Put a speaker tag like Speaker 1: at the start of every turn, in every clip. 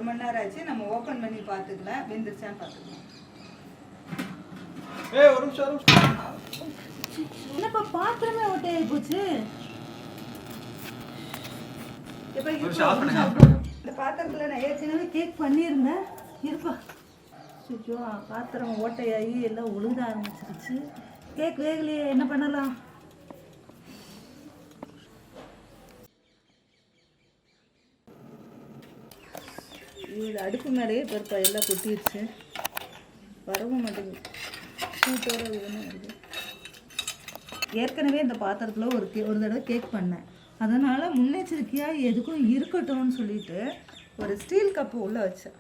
Speaker 1: 1 மணி நேரம் ஆச்சு. நம்ம ஓப்பன் பண்ணி பார்த்துக்கலாம், வெந்துருச்சான்னு பார்த்துக்கலாம்.
Speaker 2: ஒரு நிமிஷம்.
Speaker 1: என்னப்பா பாத்திரமே ஓட்டையாகி போச்சு. இந்த பாத்திரத்தில் நான் ஏற்கனவே கேக் பண்ணியிருந்தேன். இருப்பா. சுச்சோ, பாத்திரம் ஓட்டையாகி எல்லாம் ஒழுக ஆரம்பிச்சிருச்சு. கேக் வேகலையே, என்ன பண்ணலாம்? இது அடுப்பு மேலேயே பருப்பா எல்லாம் கொட்டிடுச்சு. வரவும் மாட்டேங்குது. சூட்டோட வருது. ஏற்கனவே இந்த பாத்திரத்தில் ஒரு தடவை கேக் பண்ணேன். அதனால் முன்னெச்சரிக்கையாக எதுக்கும் இருக்கட்டும்னு சொல்லிட்டு ஒரு ஸ்டீல் கப்பு உள்ளே வச்சேன்.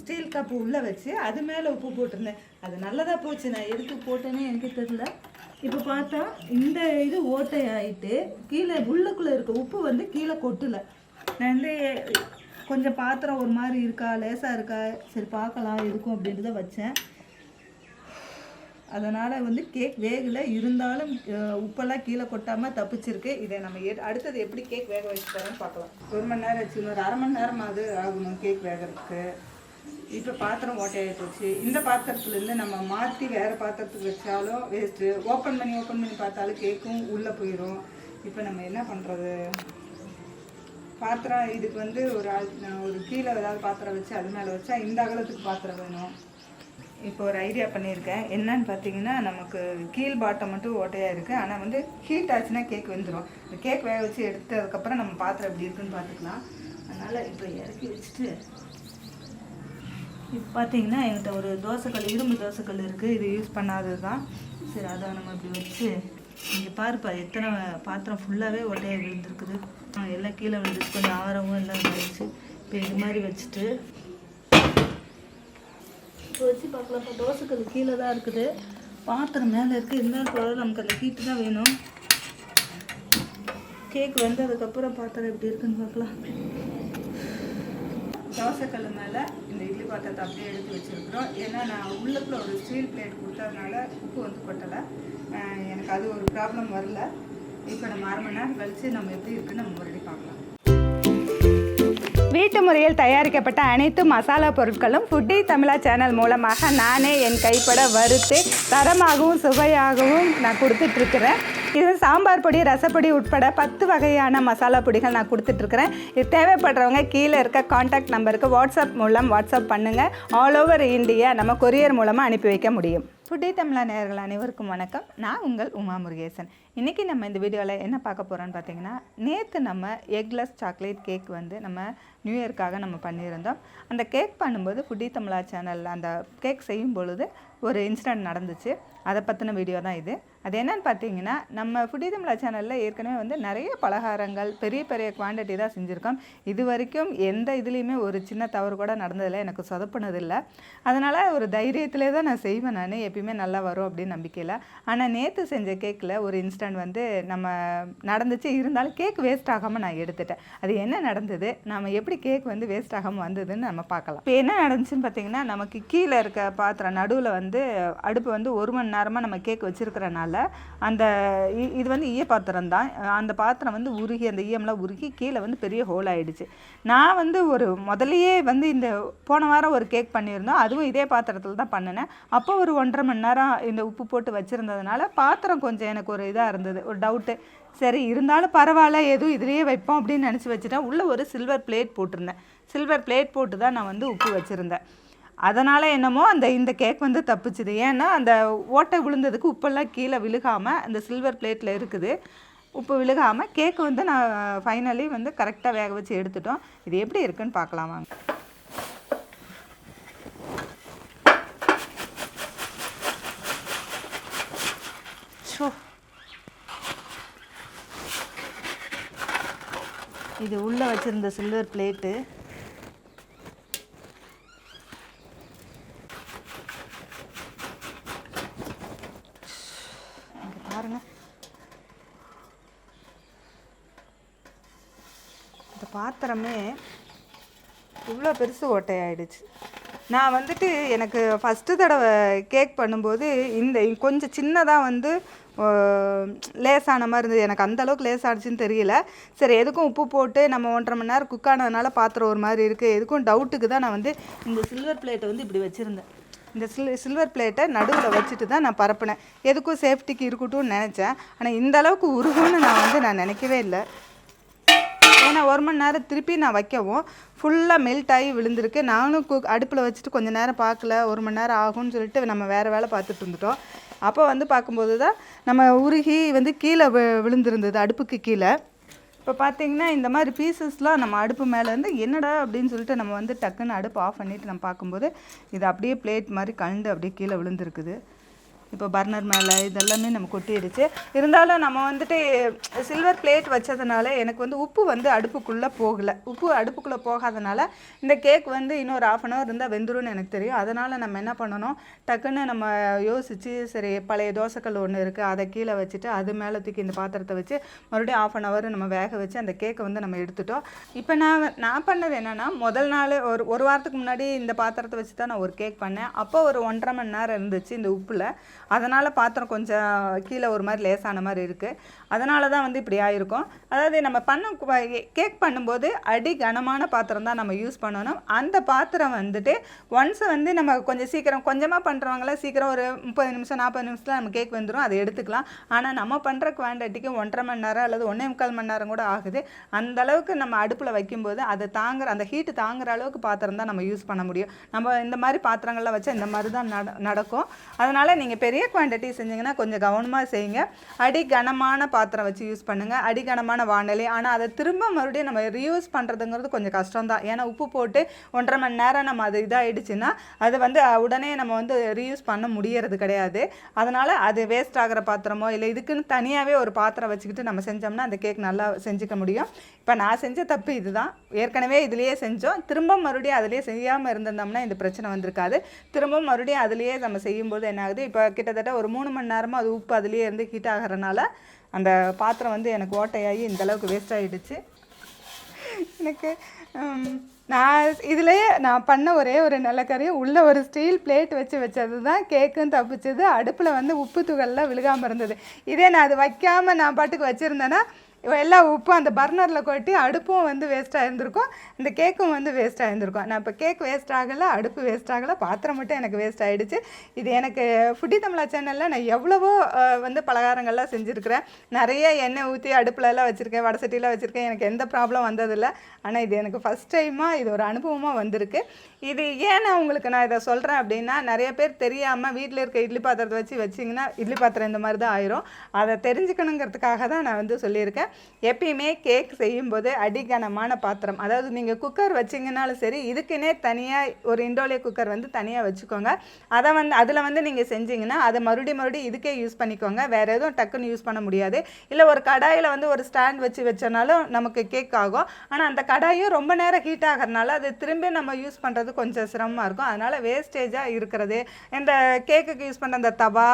Speaker 1: ஸ்டீல் கப்பு உள்ளே வச்சு அது மேலே உப்பு போட்டிருந்தேன். அது நல்லதாக போச்சு. நான் எதுக்கு போட்டேன்னு எனக்கு தெரியல. இப்போ பார்த்தா இந்த இது ஓட்டை ஆகிட்டு கீழே உள்ளுக்குள்ளே இருக்க உப்பு வந்து கீழே கொட்டலை. நான் வந்து கொஞ்சம் பாத்திரம் ஒரு மாதிரி இருக்கா, லேசாக இருக்கா, சரி பார்க்கலாம் இருக்கும் அப்படின்ட்டு தான் வச்சேன். அதனால் வந்து கேக் வேகலை. இருந்தாலும் உப்பெல்லாம் கீழே கொட்டாமல் தப்பிச்சிருக்கு. இதை நம்ம அடுத்தது எப்படி கேக் வேக வச்சு போகிறோன்னு பார்க்கலாம். 1 மணி நேரம் வச்சு ஒரு அரை மணி நேரமாவது ஆகணும் கேக் வேகிறதுக்கு. இப்போ பாத்திரம் ஓட்டையாகி போச்சு. இந்த பாத்திரத்துலேருந்து நம்ம மாற்றி வேறு பாத்திரத்துக்கு வச்சாலும் வேஸ்ட்டு. ஓப்பன் பண்ணி பார்த்தாலும் கேக்கும் உள்ளே போயிடும். இப்போ நம்ம என்ன பண்ணுறது? பாத்திரம் இதுக்கு வந்து ஒரு கீழே ஏதாவது பாத்திரம் வச்சு அது மேலே வச்சா இந்த அகலத்துக்கு பாத்திரம் வேணும். இப்போ ஒரு ஐடியா பண்ணியிருக்கேன். என்னன்னு பார்த்தீங்கன்னா, நமக்கு கீழ் பாட்டம் மட்டும் ஓட்டையாக இருக்குது. ஆனால் வந்து ஹீட் ஆச்சுன்னா கேக் வெந்துடும். இந்த கேக் வேக வச்சு எடுத்ததுக்கப்புறம் நம்ம பாத்திரம் எப்படி இருக்குன்னு பார்த்துக்கலாம். அதனால் இப்போ இறக்கி வச்சுட்டு இப்போ பார்த்தீங்கன்னா என்கிட்ட ஒரு தோசைக்கல், இரும்பு தோசைக்கல் இருக்குது. இது யூஸ் பண்ணாதது தான். சரி, அதை நம்ம இப்படி வச்சு இங்கே பாருப்பா எத்தனை பாத்திரம் ஃபுல்லாகவே ஓட்டையாக விழுந்துருக்குது. எல்லாம் கீழே விழுந்துச்சு. கொஞ்சம் ஆரவும் எல்லாம் ஆயிடுச்சு. இப்போ இது மாதிரி வச்சுட்டு இப்போ வச்சு பார்க்கலாம். இப்போ தோசைக்கல் கீழே தான் இருக்குது, பாத்திரம் மேலே இருக்குது. இருந்தாலும் நமக்கு அந்த ஹீட்டு தான் வேணும். கேக் வெந்ததுக்கப்புறம் பாத்திரம் எப்படி இருக்குன்னு பார்க்கலாம். தோசைக்கல் மேலே இந்த இட்லி பாத்திரத்தை அப்படியே எடுத்து வச்சுருக்குறோம். ஏன்னா நான் உள்ளுக்குள்ள ஒரு ஸ்டீல் பிளேட் கொடுத்ததுனால உப்பு வந்து கொட்டலை. எனக்கு அது ஒரு ப்ராப்ளம் வரல. இப்போ நம்ம அரை மணி நேரம் கழித்து நம்ம எப்படி இருக்குன்னு நம்ம மறுபடியும் பார்க்கலாம். வீட்டு முறையில் தயாரிக்கப்பட்ட அனைத்து மசாலா பொருட்களும் ஃபுட்டி தமிழா சேனல் மூலமாக நானே என் கைப்பட வறுத்து தரமாகவும் சுவையாகவும் நான் கொடுத்துட்ருக்குறேன். இது சாம்பார் பொடி, ரசப்பொடி உட்பட 10 வகையான மசாலா பொடிகள் நான் கொடுத்துட்ருக்குறேன். இது தேவைப்படுறவங்க கீழே இருக்க காண்டாக்ட் நம்பருக்கு வாட்ஸ்அப் பண்ணுங்கள். ஆல் ஓவர் இந்தியா நம்ம கொரியர் மூலமாக அனுப்பி வைக்க முடியும். ஃபுட்டி தமிழா நேயர்கள் அனைவருக்கும் வணக்கம். நான் உங்கள் உமா முருகேசன். இன்றைக்கி நம்ம இந்த வீடியோவில் என்ன பார்க்க போகிறோன்னு பார்த்தீங்கன்னா, நேற்று நம்ம எக்லெஸ் சாக்லேட் கேக் வந்து நம்ம நியூ இயர்க்காக நம்ம பண்ணியிருந்தோம். அந்த கேக் பண்ணும்போது ஃபுட்டி தமிழா சேனலில் அந்த கேக் செய்யும் பொழுது ஒரு இன்சிடென்ட் நடந்துச்சு. அதை பற்றின வீடியோ தான் இது. அது என்னன்னு பார்த்தீங்கன்னா, நம்ம ஃபுட்டி தமிழா சேனலில் ஏற்கனவே வந்து நிறைய பலகாரங்கள் பெரிய குவான்டிட்டி தான் செஞ்சுருக்கோம். இது வரைக்கும் எந்த இதுலேயுமே ஒரு சின்ன தவறு கூட நடந்ததில்லை, எனக்கு சொதப்பினதில்லை. அதனால் ஒரு தைரியத்திலே தான் நான் செய்வேன். நான் எப்பயுமே நல்லா வரும் அப்படின்னு நம்பிக்கையில். ஆனால் நேற்று செஞ்ச கேக்கில் ஒரு இன்ஸ்டன்ட் வந்து நம்ம நடந்துச்சு. இருந்தாலும் கேக் வேஸ்ட் ஆகாமல் நான் எடுத்துட்டேன். அது என்ன நடந்தது, நம்ம எப்படி கேக் வந்து வேஸ்ட் ஆகாமல் வந்ததுன்னு நம்ம பார்க்கலாம். இப்போ என்ன நடந்துச்சுன்னு பார்த்தீங்கன்னா, நமக்கு கீழே இருக்க பாத்திரம் நடுவில் வந்து அடுப்பு வந்து 1 மணி நேரமாக நம்ம கேக் வச்சுருக்கிறனால அந்த இது வந்து ஈய பாத்திரம் தான். அந்த பாத்திரம் வந்து உருகி, அந்த ஈயம்லாம் உருகி கீழே வந்து பெரிய ஹோல் ஆகிடுச்சு. நான் வந்து முதலையே வந்து இந்த போன வாரம் ஒரு கேக் பண்ணியிருந்தோம். அதுவும் இதே பாத்திரத்தில் தான் பண்ணினேன். அப்போ ஒரு 1.5 மணி நேரம் இந்த உப்பு போட்டு வச்சுருந்ததுனால பாத்திரம் கொஞ்சம் எனக்கு ஒரு இதாக இருந்தது, ஒரு டவுட்டு. சரி, இருந்தாலும் பரவாயில்ல, எதுவும் இதுலேயே வைப்போம் அப்படின்னு நினச்சி வச்சுட்டேன். உள்ளே ஒரு சில்வர் பிளேட் போட்டிருந்தேன். சில்வர் பிளேட் போட்டு தான் நான் வந்து உப்பு வச்சுருந்தேன். அதனால் என்னமோ இந்த கேக் வந்து தப்பிச்சுது. ஏன்னா அந்த ஓட்டை விழுந்ததுக்கு உப்பெல்லாம் கீழே விழுகாமல் அந்த சில்வர் பிளேட்டில் இருக்குது. உப்பு விழுகாமல் கேக்கு வந்து நான் ஃபைனலி வந்து கரெக்டாக வேக வச்சு எடுத்துட்டோம். இது எப்படி இருக்குன்னு பார்க்கலாம் வாங்க. இது உள்ளே வச்சுருந்த சில்வர் பிளேட்டு. இங்கே பாருங்கள், இந்த பாத்திரமே இவ்வளோ பெருசு ஓட்டையாயிடுச்சு. நான் வந்துட்டு எனக்கு ஃபஸ்ட்டு தடவை கேக் பண்ணும்போது இந்த கொஞ்சம் சின்னதாக வந்து லேசான மாதிரி இருந்தது. எனக்கு அந்தளவுக்கு லேசாகிடுச்சின்னு தெரியல. சரி எதுக்கும் உப்பு போட்டு நம்ம 1.5 மணி நேரம் குக் ஆனதுனால பாத்திரம் ஒரு மாதிரி இருக்குது, எதுக்கும் டவுட்டுக்கு தான் நான் வந்து இந்த சில்வர் பிளேட்டை வந்து இப்படி வச்சுருந்தேன். இந்த சில்வர் பிளேட்டை நடுவில் வச்சுட்டு தான் நான் பரப்பினேன். எதுக்கும் சேஃப்டிக்கு இருக்கட்டும்னு நினச்சேன். ஆனால் இந்த அளவுக்கு உருகும்னு நான் நினைக்கவே இல்லை. ஏன்னா 1 மணி நேரம் திருப்பி நான் வைக்கவும் ஃபுல்லாக மெல்ட் ஆகி விழுந்திருக்கு. நானும் அடுப்பில் வச்சுட்டு கொஞ்சம் நேரம் பார்க்கல, 1 மணி நேரம் ஆகும்னு சொல்லிட்டு நம்ம வேறு வேலை பார்த்துட்டு இருந்துட்டோம். அப்போ வந்து பார்க்கும்போது தான் நம்ம உருகி வந்து கீழே விழுந்திருந்தது, அடுப்புக்கு கீழே. இப்போ பார்த்திங்கன்னா இந்த மாதிரி பீசஸ்லாம் நம்ம அடுப்பு மேலே இருந்து என்னடா அப்படின்னு சொல்லிட்டு நம்ம வந்து டக்குன்னு அடுப்பு ஆஃப் பண்ணிவிட்டு நம்ம பார்க்கும்போது இது அப்படியே பிளேட் மாதிரி கலந்து அப்படியே கீழே விழுந்திருக்குது. இப்போ பர்னர் மேலே இதெல்லாமே நம்ம கொட்டிடுச்சு. இருந்தாலும் நம்ம வந்துட்டு சில்வர் பிளேட் வச்சதுனால எனக்கு வந்து உப்பு வந்து அடுப்புக்குள்ளே போகலை. உப்பு அடுப்புக்குள்ளே போகாதனால இந்த கேக் வந்து இன்னொரு 1/2 hour இருந்தால் வெந்துரும்னு எனக்கு தெரியும். அதனால் நம்ம என்ன பண்ணணும், டக்குன்னு நம்ம யோசித்து சரி பழைய தோசைக்கல் ஒன்று இருக்குது, அதை கீழே வச்சுட்டு அது மேலே தூக்கி இந்த பாத்திரத்தை வச்சு மறுபடியும் 1/2 hour நம்ம வேக வச்சு அந்த கேக்கை வந்து நம்ம எடுத்துட்டோம். இப்போ நான் பண்ணது என்னென்னா, முதல் நாள் ஒரு வாரத்துக்கு முன்னாடி இந்த பாத்திரத்தை வச்சு தான் நான் ஒரு கேக் பண்ணேன். அப்போ ஒரு 1.5 மணி நேரம் இருந்துச்சு இந்த உப்பில். அதனால் பாத்திரம் கொஞ்சம் கீழே ஒரு மாதிரி லேசான மாதிரி இருக்குது. அதனால தான் வந்து இப்படி ஆகிருக்கும். அதாவது நம்ம கேக் பண்ணும்போது அடி கனமான பாத்திரம் தான் நம்ம யூஸ் பண்ணணும். அந்த பாத்திரம் வந்துட்டு ஒன்ஸ் வந்து நம்ம கொஞ்சம் சீக்கிரம் கொஞ்சமாக பண்ணுறவங்கள சீக்கிரம் ஒரு 30 நிமிஷம் 40 நிமிஷத்தில் நம்ம கேக் வந்துடும், அதை எடுத்துக்கலாம். ஆனால் நம்ம பண்ணுற குவான்டிட்டிக்கு 1.5 மணி நேரம் அல்லது 1.25 மணி நேரம் கூட ஆகுது. அந்த அளவுக்கு நம்ம அடுப்பில் வைக்கும்போது அதை அந்த ஹீட்டு தாங்குற அளவுக்கு பாத்திரம் தான் நம்ம யூஸ் பண்ண முடியும். நம்ம இந்த மாதிரி பாத்திரங்கள்லாம் வச்சா இந்த மாதிரி தான் நடக்கும். அதனால் நீங்கள் பெரிய குவான்டிட்டி செஞ்சிங்கன்னா கொஞ்சம் கவனமாக செய்யுங்க. அடி கனமான பாத்திரம் வச்சு யூஸ் பண்ணுங்கள், அடி கனமான வானொலி. ஆனால் அதை திரும்ப மறுபடியும் நம்ம ரீயூஸ் பண்ணுறதுங்கிறது கொஞ்சம் கஷ்டம் தான். ஏன்னா உப்பு போட்டு 1.5 மணி நேரம் நம்ம அது இதாகிடுச்சுன்னா அது வந்து உடனே நம்ம வந்து ரீயூஸ் பண்ண முடியறது கிடையாது. அதனால் அது வேஸ்ட் ஆகிற பாத்திரமோ இல்லை இதுக்குன்னு தனியாகவே ஒரு பாத்திரம் வச்சுக்கிட்டு நம்ம செஞ்சோம்னா அந்த கேக் நல்லா செஞ்சுக்க முடியும். இப்போ நான் செஞ்ச தப்பு இதுதான். ஏற்கனவே இதுலேயே செஞ்சோம், திரும்ப மறுபடியும் அதிலே செய்யாமல் இருந்திருந்தோம்னா இந்த பிரச்சனை வந்திருக்காது. திரும்ப மறுபடியும் அதிலேயே நம்ம செய்யும்போது என்ன ஆகுது, இப்போ கிட்டத்தட்ட ஒரு 3 மணி நேரமாக அது உப்பு அதிலேயே இருந்து ஹீட் ஆகிறனால அந்த பாத்திரம் வந்து எனக்கு ஓட்டையாகி இந்தளவுக்கு வேஸ்ட் ஆகிடுச்சு. எனக்கு நான் பண்ண ஒரே ஒரு நல்ல காரியம், உள்ளே ஒரு ஸ்டீல் பிளேட் வச்சது தான் கேக்கும் தப்பிச்சது. அடுப்பில் வந்து உப்பு துகள்லாம் விழுகாமல் இருந்தது. இதே நான் அது வைக்காமல் நான் பாட்டுக்கு வச்சுருந்தேன்னா எல்லா உப்பும் அந்த பர்னரில் கொட்டி அடுப்பும் வந்து வேஸ்ட்டாக இருந்திருக்கும், இந்த கேக்கும் வந்து வேஸ்ட்டாக இருந்திருக்கும். நான் இப்போ கேக் வேஸ்ட் ஆகலை, அடுப்பு வேஸ்ட் ஆகலை, பாத்திரம் மட்டும் எனக்கு வேஸ்ட் ஆகிடுச்சு. இது எனக்கு ஃபுட்டி தமிழா சேனலில் நான் எவ்வளவோ வந்து பலகாரங்கள்லாம் செஞ்சுருக்கிறேன். நிறைய எண்ணெய் ஊற்றி அடுப்புலலாம் வச்சுருக்கேன், வடை சட்டிலாம் வச்சுருக்கேன். எனக்கு எந்த ப்ராப்ளம் வந்ததில்லை. ஆனால் இது எனக்கு ஃபஸ்ட் டைமாக இது ஒரு அனுபவமாக வந்திருக்கு. இது ஏன் உங்களுக்கு நான் இதை சொல்கிறேன் அப்படின்னா, நிறைய பேர் தெரியாமல் வீட்டில் இருக்க இட்லி பாத்திரத்தை வச்சிங்கன்னா இட்லி பாத்திரம் இந்த மாதிரி தான் ஆயிரும். அதை தெரிஞ்சுக்கணுங்கிறதுக்காக தான் நான் வந்து சொல்லியிருக்கேன். எப்பயுமே கேக் செய்யும்போது அடிகனமான பாத்திரம், அதாவது நீங்கள் குக்கர் வச்சிங்கனாலும் சரி, இதுக்குன்னே தனியாக ஒரு இண்டோலிய குக்கர் வந்து தனியாக வச்சுக்கோங்க. அதில் வந்து நீங்கள் செஞ்சிங்கன்னா அதை மறுபடியும் இதுக்கே யூஸ் பண்ணிக்கோங்க. வேறு எதுவும் டக்குன்னு யூஸ் பண்ண முடியாது. இல்லை ஒரு கடாயில் வந்து ஒரு ஸ்டாண்ட் வச்சனாலும் நமக்கு கேக் ஆகும். ஆனால் அந்த கடாயும் ரொம்ப நேரம் ஹீட் ஆகிறதுனால அது திரும்பி நம்ம யூஸ் பண்ணுறது கொஞ்சம் சிரமமாக இருக்கும். அதனால் வேஸ்டேஜாக இருக்கிறது இந்த கேக்குக்கு யூஸ் பண்ணுற அந்த தவா,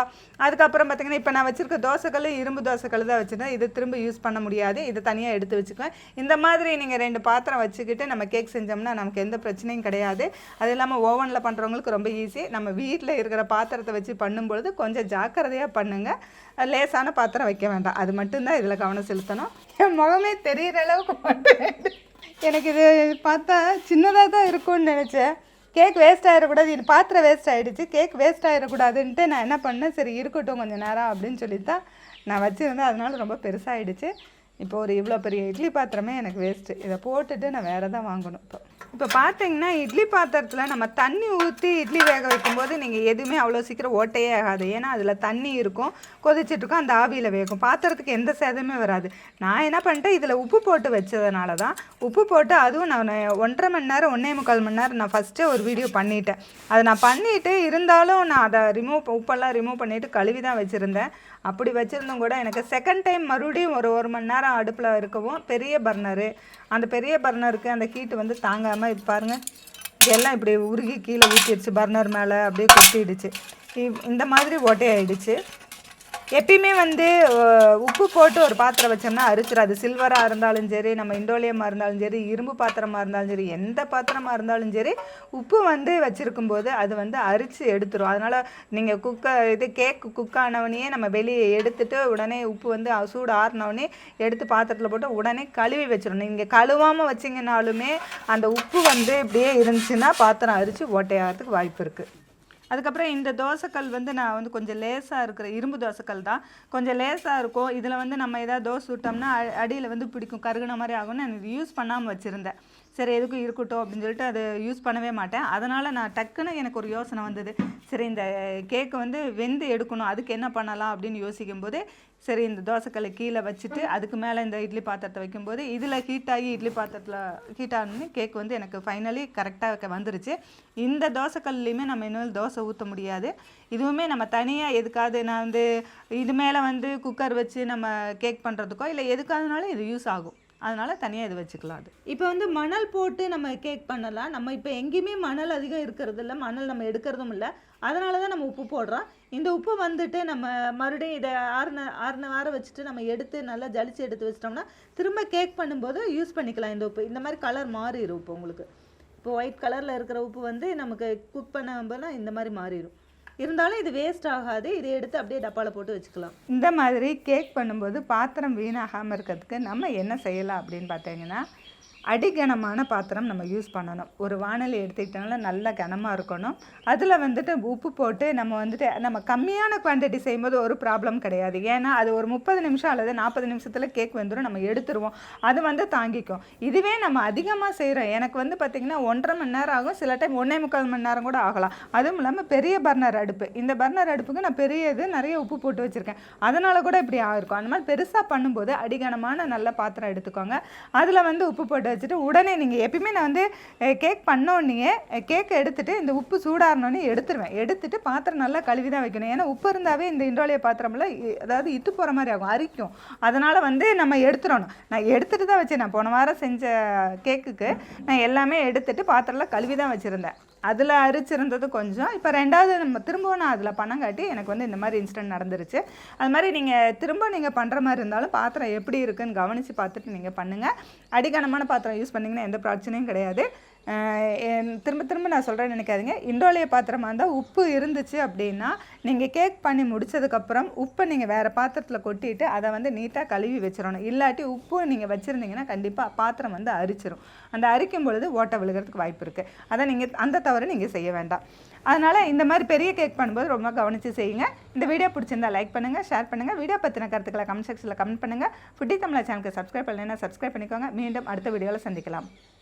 Speaker 1: அதுக்கப்புறம் பார்த்திங்கன்னா இப்போ நான் வச்சுருக்க தோசைக்கல் இரும்பு தோசைக்கல் தான் வச்சுருந்தேன். இது திரும்ப யூஸ் பண்ண முடியாது, இதை தனியாக எடுத்து வச்சுக்குவேன். இந்த மாதிரி நீங்கள் 2 பாத்திரம் வச்சுக்கிட்டு நம்ம கேக் செஞ்சோம்னா நமக்கு எந்த பிரச்சனையும் கிடையாது. அது இல்லாமல் ஓவனில் பண்ணுறவங்களுக்கு ரொம்ப ஈஸி. நம்ம வீட்டில் இருக்கிற பாத்திரத்தை வச்சு பண்ணும்பொழுது கொஞ்சம் ஜாக்கிரதையாக பண்ணுங்கள். லேசான பாத்திரம் வைக்க வேண்டாம், அது மட்டும்தான் இதில் கவனம் செலுத்தணும். என் முகமே தெரிகிற அளவுக்கு மட்டும் எனக்கு இது பார்த்தா சின்னதாக தான் இருக்கும்னு நினச்சேன். கேக் வேஸ்ட் ஆகிடக்கூடாது, இது பாத்திரம் வேஸ்ட் ஆகிடுச்சு, கேக் வேஸ்ட் ஆகிடக்கூடாதுன்ட்டு நான் என்ன பண்ணேன், சரி இருக்கட்டும் கொஞ்சம் நேரம் அப்படின்னு சொல்லி தான் நான் வச்சுருந்தேன். அதனால ரொம்ப பெருசாகிடுச்சு. இப்போ ஒரு இவ்வளோ பெரிய இட்லி பாத்திரமே எனக்கு வேஸ்ட்டு. இதை போட்டுட்டு நான் வேறு தான் வாங்கணும். இப்போ பார்த்தீங்கன்னா இட்லி பாத்திரத்தில் நம்ம தண்ணி ஊற்றி இட்லி வேக வைக்கும்போது நீங்கள் எதுவுமே அவ்வளோ சீக்கிரம் ஓட்டையே ஆகாது. ஏன்னா அதில் தண்ணி இருக்கும், கொதிச்சிட்ருக்கும், அந்த ஆவியில் வேகும், பாத்திரத்துக்கு எந்த சேதமே வராது. நான் என்ன பண்ணிட்டேன், இதில் உப்பு போட்டு வச்சதுனால தான், உப்பு போட்டு அதுவும் நான் 1.5 மணி நேரம் 1.25 மணி நேரம் நான் ஃபஸ்ட்டே ஒரு வீடியோ பண்ணிட்டேன். அதை நான் பண்ணிவிட்டு இருந்தாலும் நான் அதை உப்பெல்லாம் ரிமூவ் பண்ணிவிட்டு கழுவி தான் வச்சுருந்தேன். அப்படி வச்சுருந்தும் கூட எனக்கு செகண்ட் டைம் மறுபடியும் ஒரு 1 மணி நேரம் அடுப்பில் இருக்கவும் பெரிய பர்னரு, அந்த பெரிய பர்னருக்கு அந்த ஹீட்டு வந்து தாங்காமல் இப்போ பாருங்கள் எல்லாம் இப்படி உருகி கீழே ஊற்றிடுச்சு, பர்னர் மேலே அப்படியே கொட்டிடுச்சு. இந்த மாதிரி ஓட்டையாயிடுச்சு. எப்பயுமே வந்து உப்பு போட்டு ஒரு பாத்திரம் வச்சோம்னா அரிச்சிடும். அது சில்வராக இருந்தாலும் சரி, நம்ம இண்டோலியமாக இருந்தாலும் சரி, இரும்பு பாத்திரமாக இருந்தாலும் சரி, எந்த பாத்திரமாக இருந்தாலும் சரி, உப்பு வந்து வச்சுருக்கும் போது அது வந்து அரிச்சு எடுத்துரும். அதனால் நீங்கள் கேக் குக் ஆனவனையே நம்ம வெளியே எடுத்துட்டு உடனே உப்பு வந்து சூடு ஆறினவனே எடுத்து பாத்திரத்தில் போட்டு உடனே கழுவி வச்சிடணும். நீங்கள் கழுவாமல் வச்சிங்கனாலுமே அந்த உப்பு வந்து இப்படியே இருந்துச்சுன்னா பாத்திரம் அரிச்சு ஓட்டையாகிறதுக்கு வாய்ப்பு இருக்குது. அதுக்கப்புறம் இந்த தோசைக்கல் வந்து நான் வந்து கொஞ்சம் லேசாக இருக்கிற இரும்பு தோசைக்கல் தான், கொஞ்சம் லேசாக இருக்கும். இதில் வந்து நம்ம ஏதாவது தோசை விட்டோம்னா அடியில் வந்து பிடிக்கும், கருகுன மாதிரி ஆகும்னு எனக்கு யூஸ் பண்ணாமல் வச்சுருந்தேன். சரி எதுக்கும் இருக்கட்டும் அப்படின்னு சொல்லிட்டு அது யூஸ் பண்ணவே மாட்டேன். அதனால் நான் டக்குன்னு எனக்கு ஒரு யோசனை வந்தது, சரி இந்த கேக்கு வந்து வெந்து எடுக்கணும், அதுக்கு என்ன பண்ணலாம் அப்படின்னு யோசிக்கும்போது சரி இந்த தோசைக்கல்லை கீழே வச்சுட்டு அதுக்கு மேலே இந்த இட்லி பாத்திரத்தை வைக்கும்போது இதில் ஹீட்டாகி இட்லி பாத்திரத்தில் ஹீட்டானு கேக் வந்து எனக்கு ஃபைனலி கரெக்டாக வந்துருச்சு. இந்த தோசைக்கல்லையுமே நம்ம இன்னும் தோசை ஊற்ற முடியாது. இதுவுமே நம்ம தனியாக எதுக்காவது நான் வந்து இது மேலே வந்து குக்கர் வச்சு நம்ம கேக் பண்ணுறதுக்கோ இல்லை எதுக்காகனாலும் இது யூஸ் ஆகும். அதனால் தனியாக இது வச்சுக்கலாம். அது இப்போ வந்து மணல் போட்டு நம்ம கேக் பண்ணலாம். நம்ம இப்போ எங்கேயுமே மணல் அதிகம் இருக்கிறது இல்லை, மணல் நம்ம எடுக்கிறதும் இல்லை. அதனால தான் நம்ம உப்பு போடுறோம். இந்த உப்பு வந்துட்டு நம்ம மறுபடியும் இதை ஆற வச்சுட்டு நம்ம எடுத்து நல்லா ஜலிச்சு எடுத்து வச்சிட்டோம்னா திரும்ப கேக் பண்ணும்போது யூஸ் பண்ணிக்கலாம். இந்த உப்பு இந்த மாதிரி கலர் மாறிடும். இப்போ உங்களுக்கு இப்போ ஒயிட் கலரில் இருக்கிற உப்பு வந்து நமக்கு குக் பண்ணும்போது இந்த மாதிரி மாறிடும். இருந்தாலும் இது வேஸ்ட் ஆகாது. இதை எடுத்து அப்படியே டப்பாவில் போட்டு வச்சுக்கலாம். இந்த மாதிரி கேக் பண்ணும்போது பாத்திரம் வீணாகாமல் இருக்கிறதுக்கு நம்ம என்ன செய்யலாம் அப்படின்னு பார்த்தீங்கன்னா, அடிகனமான பாத்திரம் நம்ம யூஸ் பண்ணணும். ஒரு வானொலி எடுத்துக்கிட்டோம்னா நல்ல கனமாக இருக்கணும். அதில் வந்துட்டு உப்பு போட்டு நம்ம கம்மியான குவான்டிட்டி செய்யும்போது ஒரு ப்ராப்ளம் கிடையாது. ஏன்னா அது ஒரு 30 நிமிஷம் அல்லது 40 நிமிஷத்தில் கேக் வந்துடும், நம்ம எடுத்துருவோம். அது வந்து தாங்கிக்கும். இதுவே நம்ம அதிகமாக செய்கிறோம், எனக்கு வந்து பார்த்திங்கன்னா 1.5 மணி நேரம் ஆகும், சில டைம் 1.25 மணி நேரம் கூட ஆகலாம். அதுவும் இல்லாமல் பெரிய பர்னர் அடுப்பு, இந்த பர்னர் அடுப்புக்கு நான் நிறைய உப்பு போட்டு வச்சுருக்கேன். அதனால் கூட இப்படி ஆகிருக்கும். அந்த மாதிரி பெருசாக பண்ணும்போது அடிகனமான நல்ல பாத்திரம் எடுத்துக்கோங்க. அதில் வந்து உப்பு போட்டு வச்சுட்டு உடனே நீங்கள் எப்பயுமே நான் வந்து கேக் பண்ணோடனே கேக்கை எடுத்துகிட்டு இந்த உப்பு சூடாறினோடனே எடுத்துட்டு பாத்திரம் நல்லா கழுவி தான் வைக்கணும். ஏன்னா உப்பு இருந்தாவே இந்த இண்டோலிய பாத்திரம்ல அதாவது இட்டு போகிற மாதிரி ஆகும், அரிக்கும். அதனால் வந்து நம்ம எடுத்துடணும். நான் எடுத்துகிட்டு தான் வச்சேன். நான் போன வாரம் செஞ்ச கேக்குக்கு நான் எல்லாமே எடுத்துகிட்டு பாத்திரம்லாம் கழுவி தான் வச்சுருந்தேன். அதில் அரிச்சிருந்தது கொஞ்சம். இப்போ ரெண்டாவது நம்ம திரும்பவும் நான் அதில் பண்ணங்காட்டி எனக்கு வந்து இந்த மாதிரி இன்சிடென்ட் நடந்துருச்சு. அது மாதிரி நீங்கள் பண்ணுற மாதிரி இருந்தாலும் பாத்திரம் எப்படி இருக்குன்னு கவனித்து பார்த்துட்டு நீங்கள் பண்ணுங்கள். அடிகனமான பாத்திரம் யூஸ் பண்ணிங்கன்னா எந்த பிரச்சனையும் கிடையாது. திரும்ப நான் சொல்கிறேன்னு நினைக்காதீங்க. இண்டோலிய பாத்திரமாக இருந்தால் உப்பு இருந்துச்சு அப்படின்னா நீங்கள் கேக் பண்ணி முடித்ததுக்கப்புறம் உப்பை நீங்கள் வேறு பாத்திரத்தில் கொட்டிட்டு அதை வந்து நீட்டாக கழுவி வச்சிடணும். இல்லாட்டி உப்பு நீங்கள் வச்சுருந்தீங்கன்னா கண்டிப்பாக பாத்திரம் வந்து அரிச்சிடும். அந்த அரிக்கும் பொழுது ஓட்டை விழுகிறதுக்கு வாய்ப்பு இருக்குது. அதை அந்த தவறு நீங்கள் செய்ய வேண்டாம். அதனால் இந்த மாதிரி பெரிய கேக் பண்ணும்போது ரொம்ப கவனித்து செய்யுங்க. இந்த வீடியோ பிடிச்சிருந்தா லைக் பண்ணுங்கள், ஷேர் பண்ணுங்கள். வீடியோ பற்றின கருத்துக்களை கமெண்ட் செக்ஷனில் கமெண்ட் பண்ணுங்கள். ஃபுட்டி தமிழா சேனலுக்கு சப்ஸ்கிரைப் பண்ணலைன்னா சப்ஸ்கிரைப் பண்ணிக்கோங்க. மீண்டும் அடுத்த வீடியோவில் சந்திக்கலாம்.